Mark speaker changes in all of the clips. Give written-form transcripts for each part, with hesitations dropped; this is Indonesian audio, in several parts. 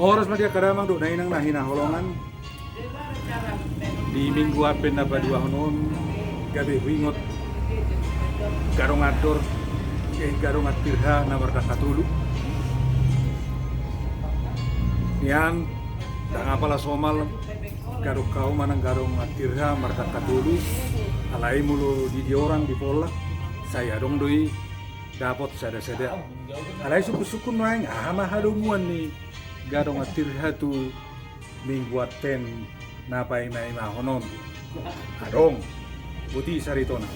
Speaker 1: Oras na dia kadamang do na inang nahinaholongan di minggu apen na ba dua honon gabi wingot garong ador garong atirha na marda katulu niyan tanga pala somal garong kau manang garong atirha marda katulu alai mulu di orang di pola saya dong doi dapat sada-sada alai suku-suku main ama hadumuan nih garong atirha tu minggu aten napai mai mahonon adong buti saritona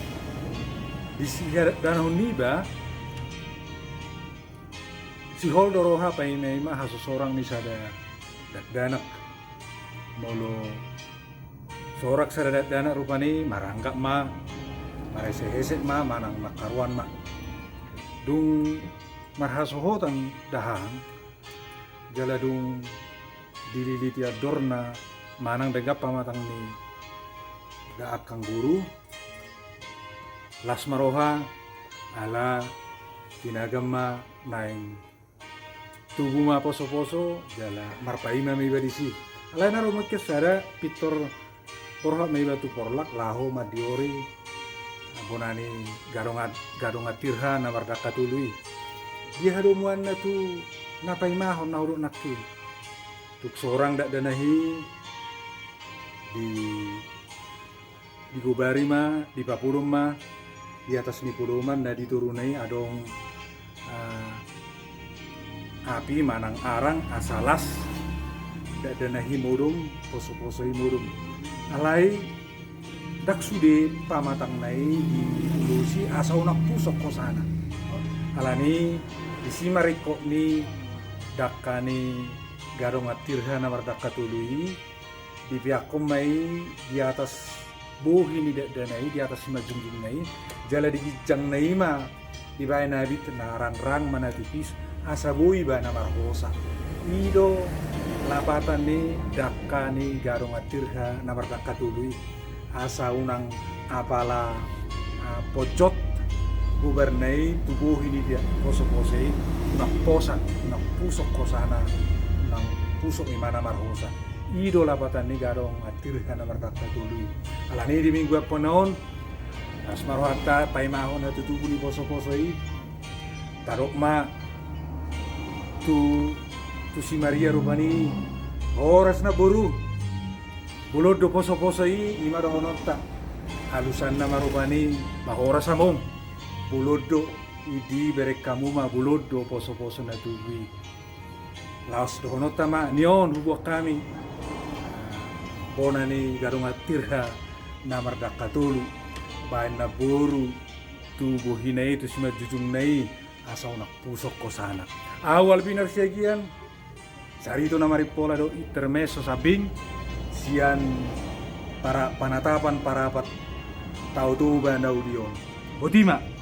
Speaker 1: di sigar danau niba si hol doroha pai mai ma haso sorang ni sada danak molo sorak sada danak rupani marangga ma marese hesek ma manang makaruan ma dung marhaso hotan dahang jaladung dililiti adorna manang degap pamatang ni daat kang guru las maroha ala tinagama naing tubuh ma poso-poso jala marpaima may badisi ala na rumot kesara pitor porha may batu porlak laho madiori abonani garong tirha na marda katului dia hadumuan na tu napay mahon na huruk nakil tuk seorang dak danahi di gubari ma di papurum ma di atas ni puruman na diturunai adong api manang arang asalas dak danahi murung poso-posoi murung alai dak sude pamatang nai di ulusi asa unak pusok kosana alani isi mariko ni dakani garong atirha na mardaka tului di pihak komai di atas buhi ni danai di atas majungjung nai jala di gijang nai ma di bayi nabi na rang mana tipis asa bui ba na marhosa ido lapatan ni dakani garong atirha na mardaka tului asa unang apala pojot gubernai tubuh ini dia poso-posei nak posan nak pusok kosana nak pusok imana marhosa ido lapatan ni garong atirha na mardaka tului alani di minggu aponaon as marwata paimahon na tutubu ni poso-posei tarok ma tu si Maria rupani oras na boru bulod do poso-posei ima dohonota halusan na marupani mahoras among bulodo idi berek kamu ma bulodo poso-poso na tubi laos dohonota ma nion hubuk kami bona ni garong atirha na mardaka tulu bahan na boru tubuh hinai itu sima jujung nai asau nak pusok kosana awal binar siagian sarito na maripola do intermeso sabing sian para panatapan parapat tau tu ba naudion Otima